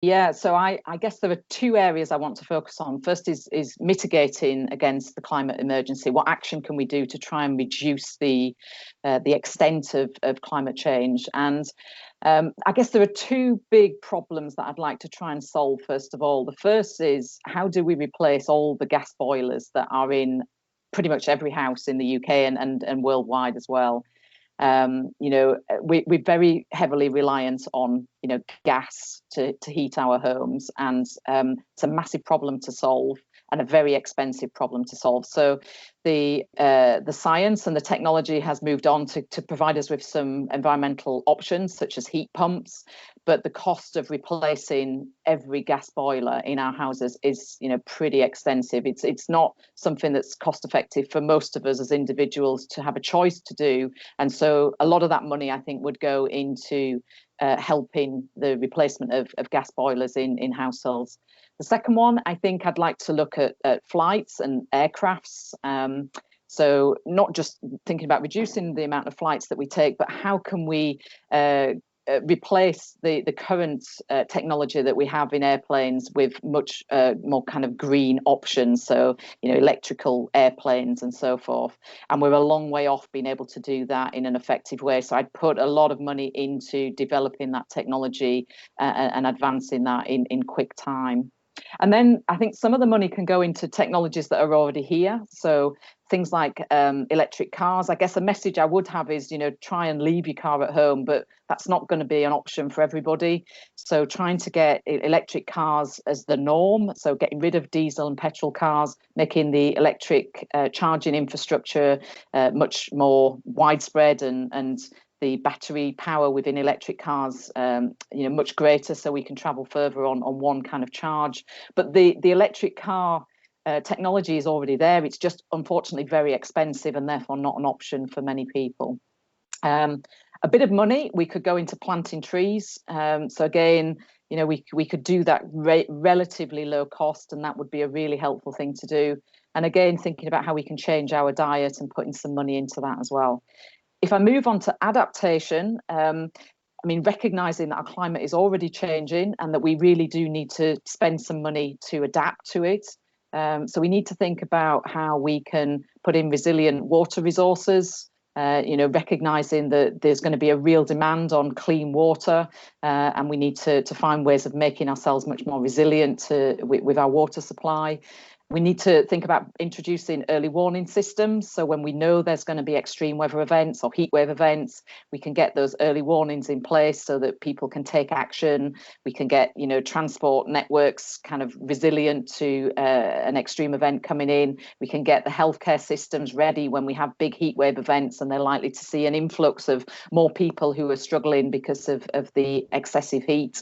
Yeah, so I guess there are two areas I want to focus on. First is mitigating against the climate emergency. What action can we do to try and reduce the extent of climate change? And I guess there are two big problems that I'd like to try and solve. First of all, the first is how do we replace all the gas boilers that are in pretty much every house in the UK and worldwide as well? We're very heavily reliant on, gas to heat our homes, and it's a massive problem to solve and a very expensive problem to solve. So the science and the technology has moved on to provide us with some environmental options such as heat pumps, but the cost of replacing every gas boiler in our houses is, pretty extensive. It's not something that's cost effective for most of us as individuals to have a choice to do, and so a lot of that money, I think, would go into helping the replacement of gas boilers in households. The second one, I think I'd like to look at flights and aircrafts. So not just thinking about reducing the amount of flights that we take, but how can we replace the current technology that we have in airplanes with much more kind of green options, so electrical airplanes and so forth. And we're a long way off being able to do that in an effective way. So I'd put a lot of money into developing that technology and advancing that in quick time. And then I think some of the money can go into technologies that are already here. So things like electric cars. I guess a message I would have is, try and leave your car at home, but that's not going to be an option for everybody. So trying to get electric cars as the norm. So getting rid of diesel and petrol cars, making the electric charging infrastructure much more widespread, and the battery power within electric cars, much greater, so we can travel further on one kind of charge. But the electric car technology is already there. It's just unfortunately very expensive and therefore not an option for many people. A bit of money we could go into planting trees. So again, we could do that relatively low cost, and that would be a really helpful thing to do. And again, thinking about how we can change our diet and putting some money into that as well. If I move on to adaptation, recognizing that our climate is already changing and that we really do need to spend some money to adapt to it. So we need to think about how we can put in resilient water resources, recognizing that there's going to be a real demand on clean water, and we need to find ways of making ourselves much more resilient with our water supply. We need to think about introducing early warning systems. So when we know there's going to be extreme weather events or heat wave events, we can get those early warnings in place so that people can take action. We can get, transport networks kind of resilient to an extreme event coming in. We can get the healthcare systems ready when we have big heat wave events and they're likely to see an influx of more people who are struggling because of the excessive heat.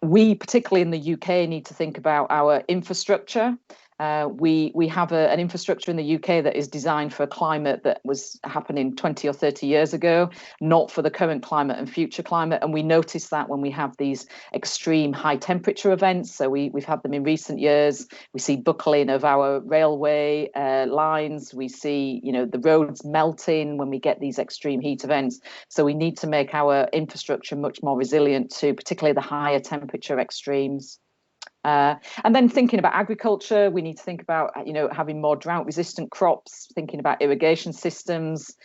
We, particularly in the UK, need to think about our infrastructure. We have an infrastructure in the UK that is designed for a climate that was happening 20 or 30 years ago, not for the current climate and future climate. And we notice that when we have these extreme high temperature events. So we've had them in recent years. We see buckling of our railway lines. We see, the roads melting when we get these extreme heat events. So we need to make our infrastructure much more resilient to particularly the higher temperature extremes. And then thinking about agriculture, we need to think about, having more drought-resistant crops, thinking about irrigation systems.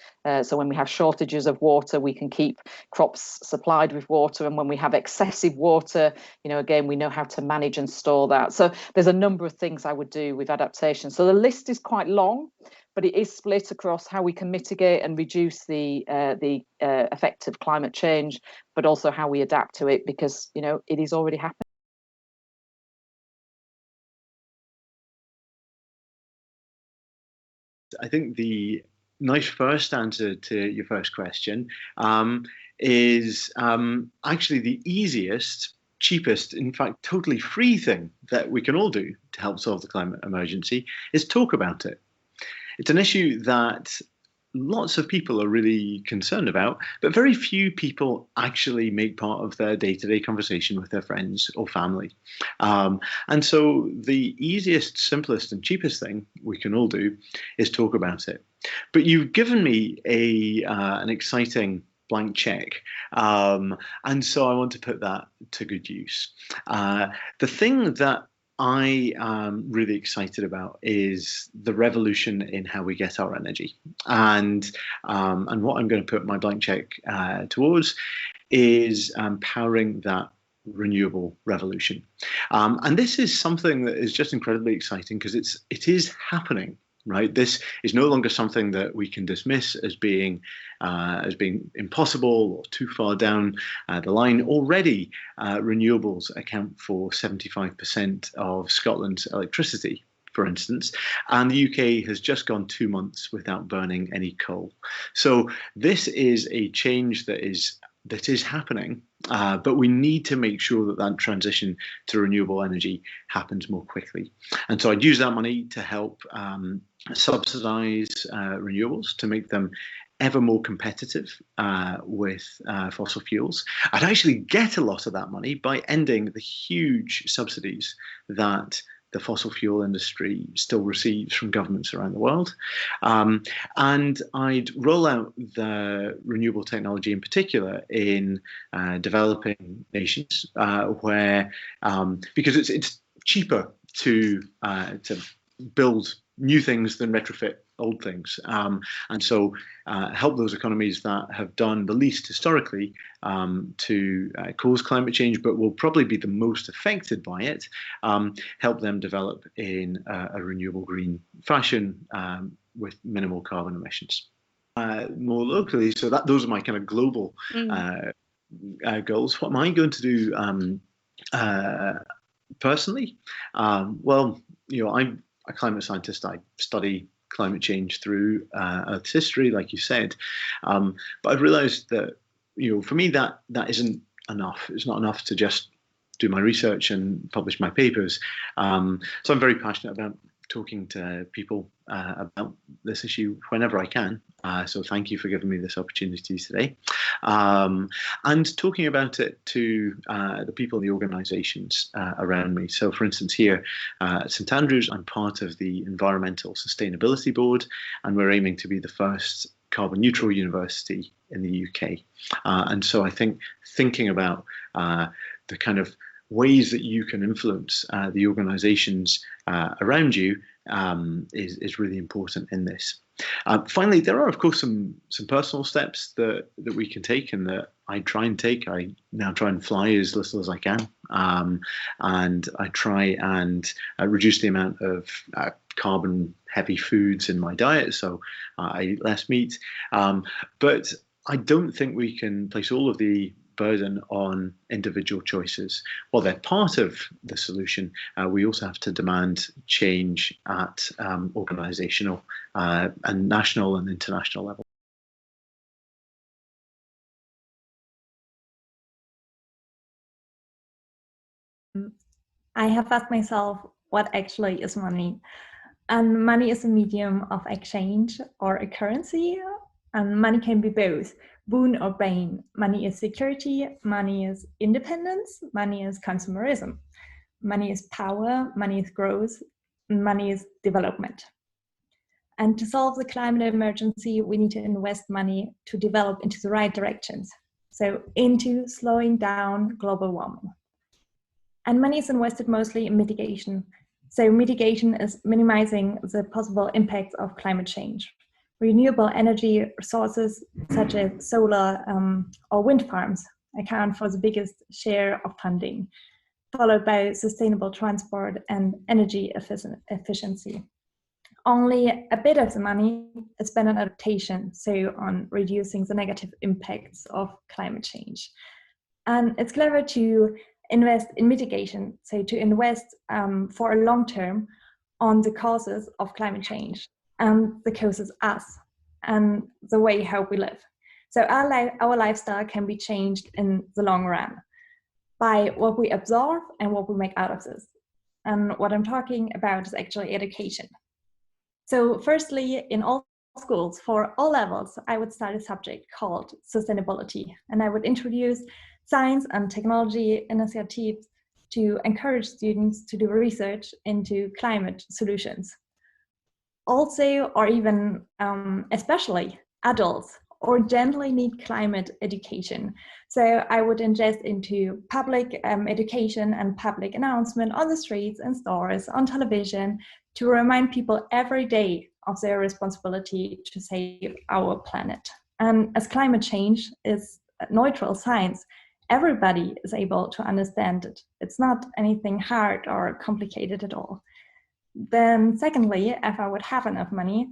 So when we have shortages of water, we can keep crops supplied with water. And when we have excessive water, again, we know how to manage and store that. So there's a number of things I would do with adaptation. So the list is quite long, but it is split across how we can mitigate and reduce the effect of climate change, but also how we adapt to it, because, it is already happening. I think the nice first answer to your first question is actually the easiest, cheapest, in fact, totally free thing that we can all do to help solve the climate emergency is talk about it. It's an issue that lots of people are really concerned about, but very few people actually make part of their day-to-day conversation with their friends or family. And so the easiest, simplest, and cheapest thing we can all do is talk about it. But you've given me an exciting blank check. And so I want to put that to good use. The thing that I am really excited about is the revolution in how we get our energy, and what I'm going to put my blank check towards is powering that renewable revolution. And this is something that is just incredibly exciting because it is happening. Right, this is no longer something that we can dismiss as being impossible or too far down the line. Already, renewables account for 75% of Scotland's electricity, for instance, and the UK has just gone 2 months without burning any coal. So this is a change that is happening, but we need to make sure that that transition to renewable energy happens more quickly. And so I'd use that money to help subsidise renewables to make them ever more competitive with fossil fuels. I'd actually get a lot of that money by ending the huge subsidies that the fossil fuel industry still receives from governments around the world. And I'd roll out the renewable technology in particular in developing nations where, because it's cheaper to build new things than retrofit old things. And so help those economies that have done the least historically to cause climate change, but will probably be the most affected by it, help them develop in a renewable green fashion with minimal carbon emissions. More locally, so those are my kind of global goals. What am I going to do personally? Well, I'm a climate scientist. I study climate change through Earth's history, like you said. But I've realized that, for me, that isn't enough. It's not enough to just do my research and publish my papers. So I'm very passionate about talking to people about this issue whenever I can. So thank you for giving me this opportunity today. And talking about it to the people in the organisations around me. So for instance, here at St Andrews, I'm part of the Environmental Sustainability Board, and we're aiming to be the first carbon neutral university in the UK. And so I think thinking about the kind of ways that you can influence the organisations around you is really important in this. Finally, there are of course some personal steps that we can take and that I try and take. I now try and fly as little as I can, and I try and reduce the amount of carbon heavy foods in my diet, so I eat less meat. But I don't think we can place all of the burden on individual choices. While they're part of the solution, we also have to demand change at organisational and national and international level. I have asked myself, what actually is money? And money is a medium of exchange or a currency, and money can be both boon or bane. Money is security, money is independence, money is consumerism, money is power, money is growth, money is development. And to solve the climate emergency, we need to invest money to develop into the right directions, so into slowing down global warming. And money is invested mostly in mitigation. So mitigation is minimizing the possible impacts of climate change. Renewable energy sources such as solar or wind farms account for the biggest share of funding, followed by sustainable transport and energy efficiency. Only a bit of the money is spent on adaptation, so on reducing the negative impacts of climate change. And it's clever to invest in mitigation, so to invest for a long term on the causes of climate change, and the causes us and the way how we live. So our lifestyle can be changed in the long run by what we absorb and what we make out of this. And what I'm talking about is actually education. So firstly, in all schools, for all levels, I would start a subject called sustainability, and I would introduce science and technology initiatives to encourage students to do research into climate solutions. Also, or even especially adults urgently need climate education. So I would invest into public education and public announcement on the streets and stores, on television, to remind people every day of their responsibility to save our planet. And as climate change is neutral science, everybody is able to understand it. It's not anything hard or complicated at all. Then secondly, if I would have enough money,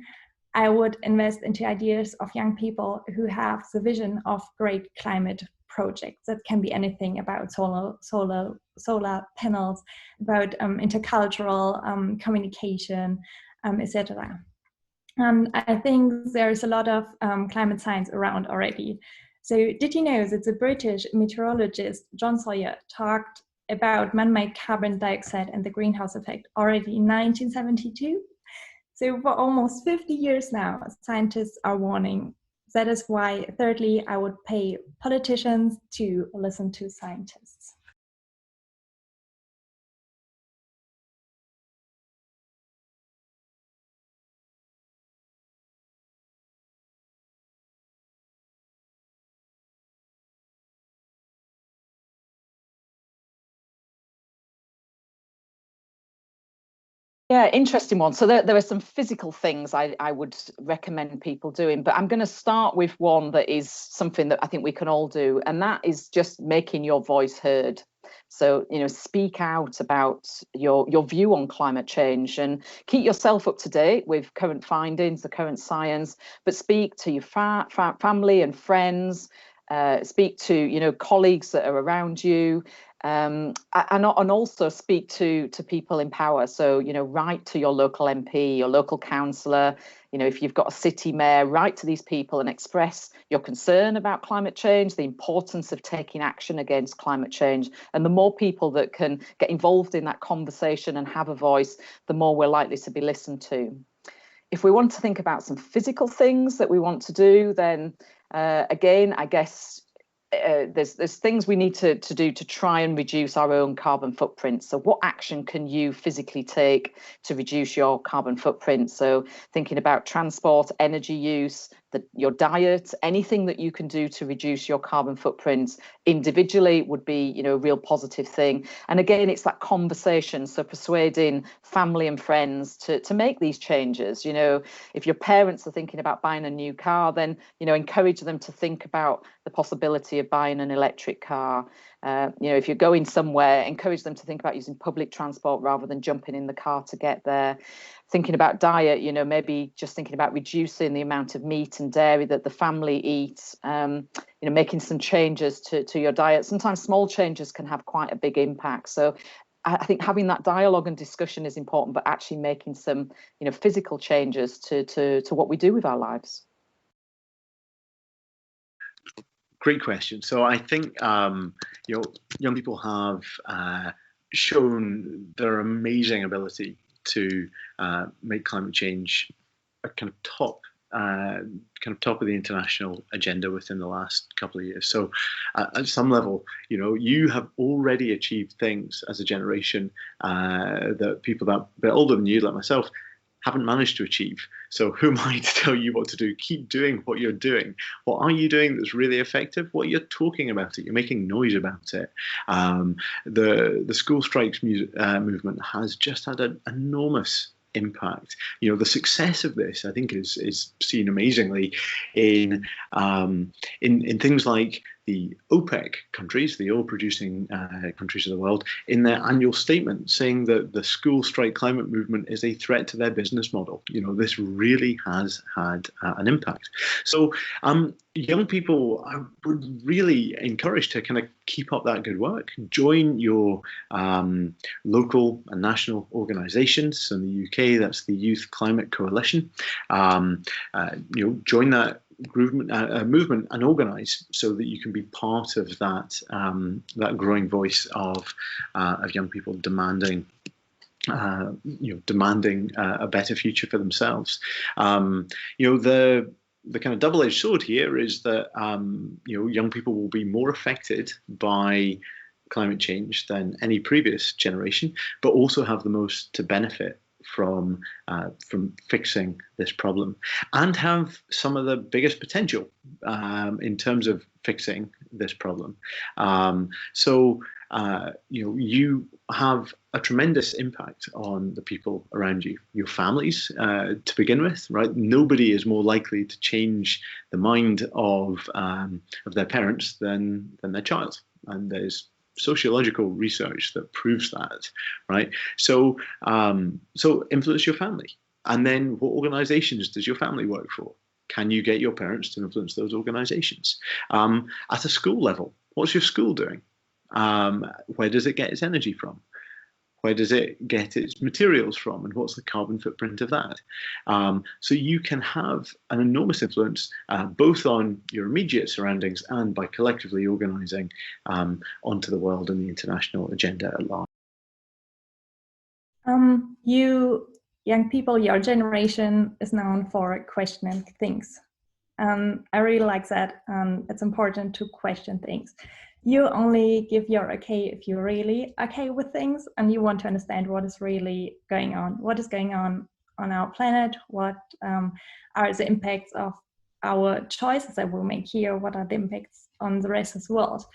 I would invest into ideas of young people who have the vision of great climate projects. That can be anything about solar panels, about intercultural communication, etc. And I think there's a lot of climate science around already. So did you know that the British meteorologist John Sawyer talked about man-made carbon dioxide and the greenhouse effect already in 1972? So for almost 50 years now, scientists are warning. That is why, thirdly, I would pay politicians to listen to scientists. Yeah, interesting one. So there are some physical things I would recommend people doing, but I'm going to start with one that is something that I think we can all do, and that is just making your voice heard. So, speak out about your view on climate change and keep yourself up to date with current findings, the current science, but speak to your family and friends, speak to, colleagues that are around you. And also speak to people in power. So, write to your local MP, your local councillor. If you've got a city mayor, write to these people and express your concern about climate change, the importance of taking action against climate change. And the more people that can get involved in that conversation and have a voice, the more we're likely to be listened to. If we want to think about some physical things that we want to do, then again, I guess there's things we need to do to try and reduce our own carbon footprint. So what action can you physically take to reduce your carbon footprint? So thinking about transport, energy use, your diet, anything that you can do to reduce your carbon footprint individually would be, a real positive thing. And again, it's that conversation. So persuading family and friends to make these changes. If your parents are thinking about buying a new car, then, encourage them to think about the possibility of buying an electric car. If you're going somewhere, encourage them to think about using public transport rather than jumping in the car to get there. Thinking about diet, maybe just thinking about reducing the amount of meat and dairy that the family eats, making some changes to your diet. Sometimes small changes can have quite a big impact. So I think having that dialogue and discussion is important, but actually making some, physical changes to what we do with our lives. Great question. So I think young people have shown their amazing ability to make climate change a kind of top of the international agenda within the last couple of years. So at some level, you have already achieved things as a generation that people that a bit older than you, like myself, haven't managed to achieve. So who am I to tell you what to do? Keep doing what you're doing. What are you doing that's really effective? Well, you're talking about it. You're making noise about it. The school strikes movement has just had an enormous impact. The success of this, I think, is seen amazingly in things like the OPEC countries, the oil-producing countries of the world, in their annual statement saying that the school strike climate movement is a threat to their business model. This really has had an impact. So young people, I would really encourage to kind of keep up that good work. Join your local and national organisations. In the UK, that's the Youth Climate Coalition. Join that movement and organise so that you can be part of that growing voice of young people demanding a better future for themselves. The kind of double-edged sword here is that young people will be more affected by climate change than any previous generation, but also have the most to benefit from fixing this problem, and have some of the biggest potential in terms of fixing this problem. You have a tremendous impact on the people around you, your families to begin with, right? Nobody is more likely to change the mind of their parents than their child, and there's sociological research that proves that, right? So influence your family, and then what organizations does your family work for? Can you get your parents to influence those organizations? At a school level, what's your school doing? Where does it get its energy from? Where does it get its materials from? And what's the carbon footprint of that? So you can have an enormous influence both on your immediate surroundings and by collectively organising onto the world and the international agenda at large. You young people, your generation is known for questioning things. I really like that. It's important to question things. You only give your okay if you're really okay with things and you want to understand what is really going on. What is going on our planet? What are the impacts of our choices that we'll make here? What are the impacts on the rest of the world?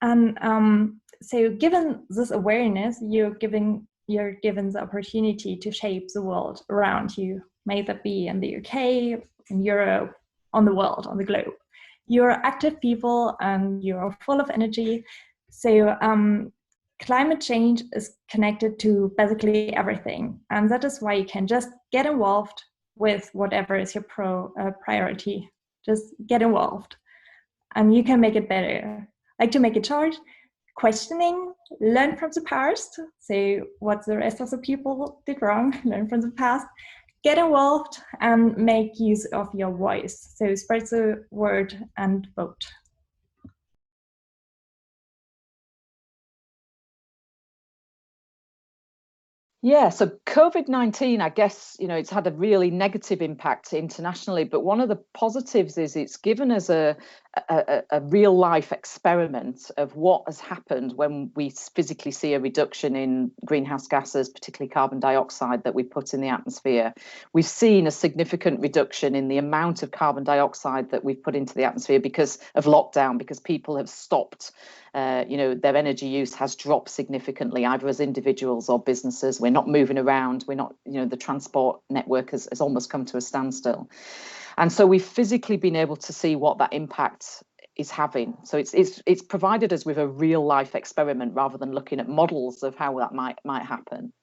And so given this awareness, you're given the opportunity to shape the world around you, may that be in the UK, in Europe, on the world, on the globe. You're active people and you're full of energy. So climate change is connected to basically everything. And that is why you can just get involved with whatever is your priority. Just get involved and you can make it better. Like to make it short, questioning, learn from the past. So what the rest of the people did wrong, learn from the past. Get involved and make use of your voice. So spread the word and vote. Yeah, so COVID-19, I guess, it's had a really negative impact internationally, but one of the positives is it's given us a real life experiment of what has happened when we physically see a reduction in greenhouse gases, particularly carbon dioxide that we put in the atmosphere. We've seen a significant reduction in the amount of carbon dioxide that we've put into the atmosphere because of lockdown, because people have stopped. Their energy use has dropped significantly, either as individuals or businesses. We're not moving around. We're not, the transport network has almost come to a standstill. And so we've physically been able to see what that impact is having. So it's provided us with a real life experiment rather than looking at models of how that might happen.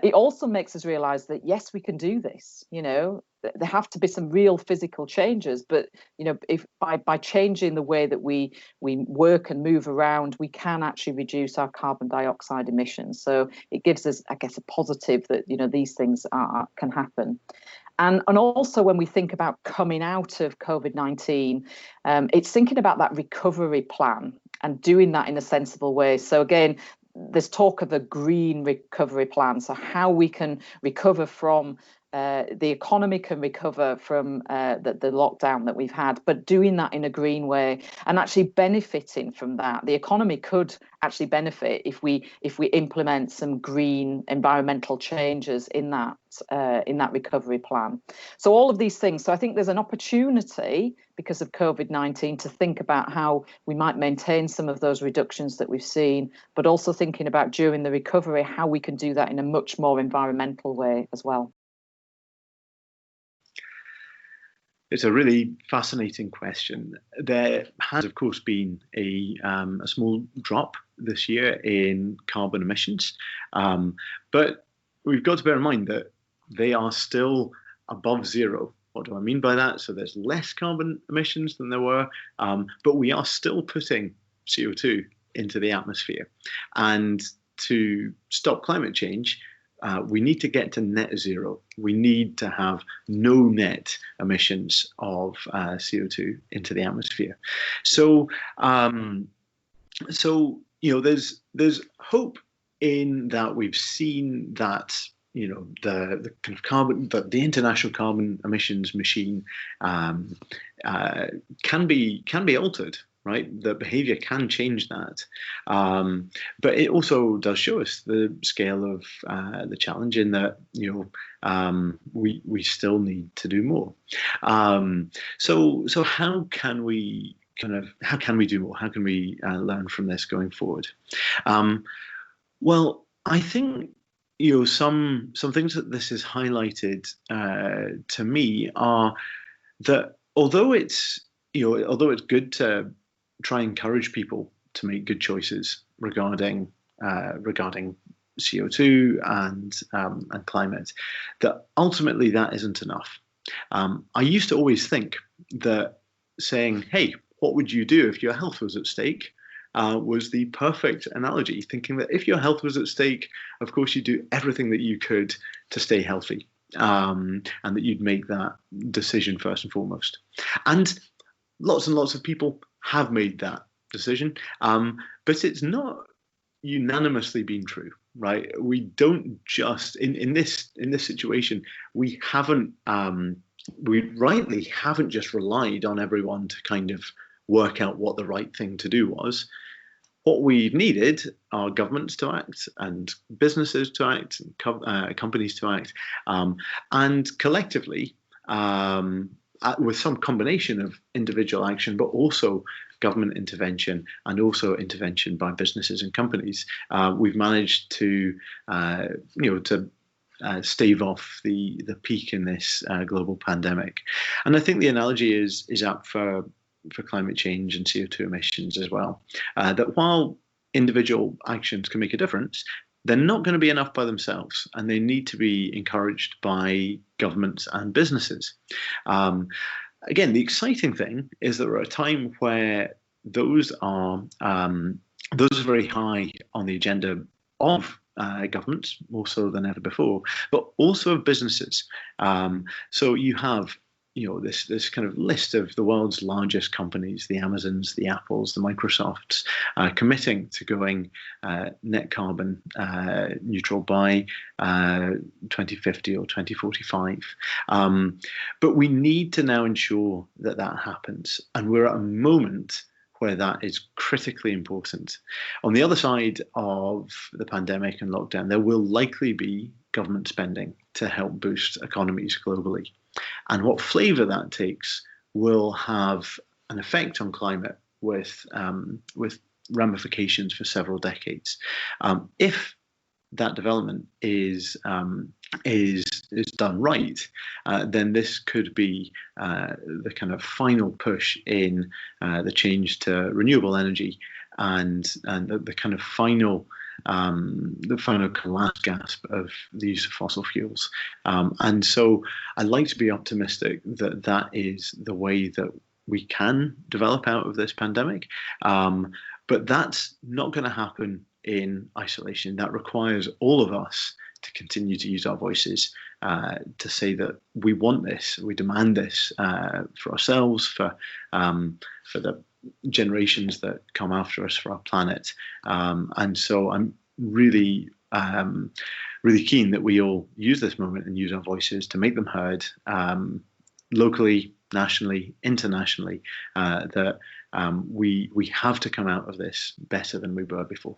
It also makes us realize that, yes, we can do this. There have to be some real physical changes, but if by changing the way that we work and move around, we can actually reduce our carbon dioxide emissions. So it gives us, I guess, a positive that these things can happen. And also when we think about coming out of COVID-19, it's thinking about that recovery plan and doing that in a sensible way. So again, there's talk of a green recovery plan, so how we can recover from the economy can recover from the lockdown that we've had, but doing that in a green way and actually benefiting from that. The economy could actually benefit if we implement some green environmental changes in that recovery plan. So all of these things. So I think there's an opportunity because of COVID-19 to think about how we might maintain some of those reductions that we've seen, but also thinking about during the recovery how we can do that in a much more environmental way as well. It's a really fascinating question. There has, of course, been a small drop this year in carbon emissions, but we've got to bear in mind that they are still above zero. What do I mean by that? So there's less carbon emissions than there were, but we are still putting CO2 into the atmosphere. And to stop climate change, we need to get to net zero. We need to have no net emissions of CO2 into the atmosphere. So, there's hope in that we've seen that the kind of carbon, the international carbon emissions machine can be altered right? The behavior can change that. But it also does show us the scale of the challenge in that, we still need to do more. So how can we do more? How can we learn from this going forward? Well, I think some things that this has highlighted to me are that although it's good to try and encourage people to make good choices regarding CO2 and climate, that ultimately that isn't enough. I used to always think that saying, "Hey, what would you do if your health was at stake?" Was the perfect analogy, thinking that if your health was at stake, of course you'd do everything that you could to stay healthy, and that you'd make that decision first and foremost. And lots of people have made that decision, but it's not unanimously been true, right? We don't just in this situation, we rightly haven't just relied on everyone to kind of work out what the right thing to do was. What we needed are governments to act and businesses to act and companies to act, and collectively, with some combination of individual action, but also government intervention and also intervention by businesses and companies, we've managed to stave off the peak in this global pandemic. And I think the analogy is apt for climate change and CO2 emissions as well. That while individual actions can make a difference, they're not going to be enough by themselves, and they need to be encouraged by governments and businesses. Again, the exciting thing is that we're at a time where those are very high on the agenda of governments, more so than ever before, but also of businesses. So you have this kind of list of the world's largest companies, the Amazons, the Apples, the Microsofts, committing to going net carbon neutral by 2050 or 2045. But we need to now ensure that that happens. And we're at a moment where that is critically important. On the other side of the pandemic and lockdown, there will likely be government spending to help boost economies globally. And what flavour that takes will have an effect on climate with ramifications for several decades. If that development is done right, then this could be the kind of final push in the change to renewable energy and the kind of final last gasp of the use of fossil fuels. And so I'd like to be optimistic that that is the way that we can develop out of this pandemic. But that's not going to happen in isolation. That requires all of us to continue to use our voices to say that we want this, we demand this for ourselves, for the generations that come after us, for our planet. And so I'm really keen that we all use this moment and use our voices to make them heard, locally, nationally, internationally, that we have to come out of this better than we were before.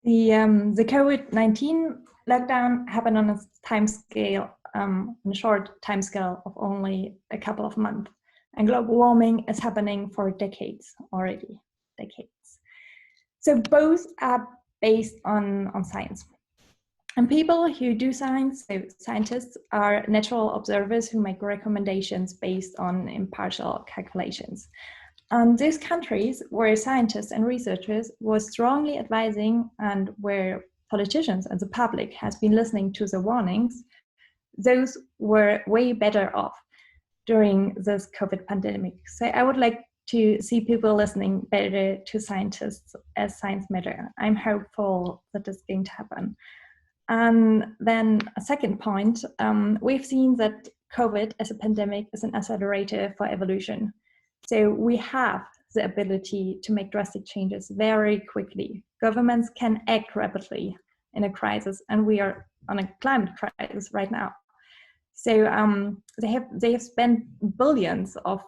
The COVID-19 lockdown happened on a short time scale of only a couple of months. And global warming is happening for decades already. So both are based on science. And people who do science, so scientists, are natural observers who make recommendations based on impartial calculations. And those countries where scientists and researchers were strongly advising and where politicians and the public has been listening to the warnings, those were way better off during this COVID pandemic. So I would like to see people listening better to scientists as science matter. I'm hopeful that is going to happen. And then a second point, we've seen that COVID as a pandemic is an accelerator for evolution. So we have the ability to make drastic changes very quickly. Governments can act rapidly in a crisis, and we are on a climate crisis right now. So they have spent billions of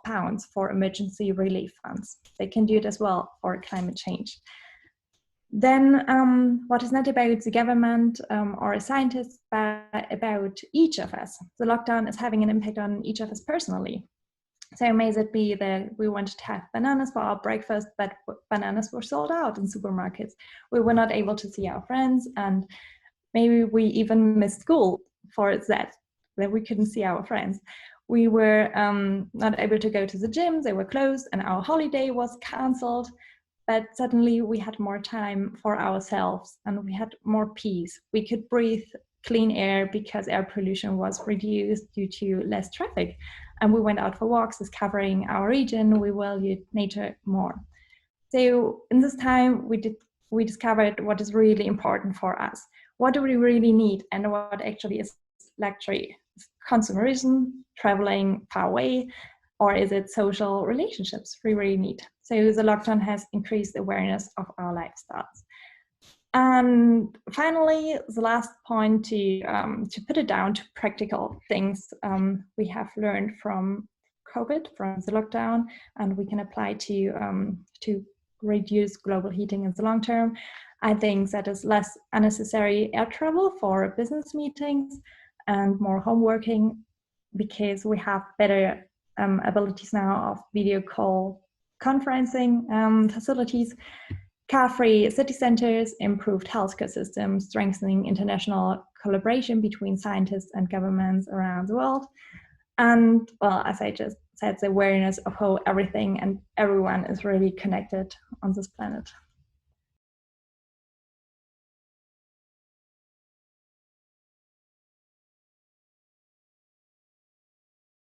pounds for emergency relief funds. They can do it as well for climate change. Then what is not about the government or a scientist, but about each of us. The lockdown is having an impact on each of us personally. So may it be that we wanted to have bananas for our breakfast, but bananas were sold out in supermarkets. We were not able to see our friends, and maybe we even missed school for that we couldn't see our friends. We were not able to go to the gym, they were closed, and our holiday was cancelled. But suddenly we had more time for ourselves and we had more peace. We could breathe clean air because air pollution was reduced due to less traffic. And we went out for walks, discovering our region. We valued nature more. So in this time, we discovered what is really important for us. What do we really need, and what actually is luxury? Consumerism, traveling far away, or is it social relationships we really need? So the lockdown has increased awareness of our lifestyles. And finally, the last point to put it down to practical things we have learned from COVID, from the lockdown, and we can apply to reduce global heating in the long term. I think that is less unnecessary air travel for business meetings and more home working, because we have better abilities now of video call conferencing facilities, car-free city centers, improved healthcare systems, strengthening international collaboration between scientists and governments around the world. And well, as I just said, the awareness of how everything and everyone is really connected on this planet.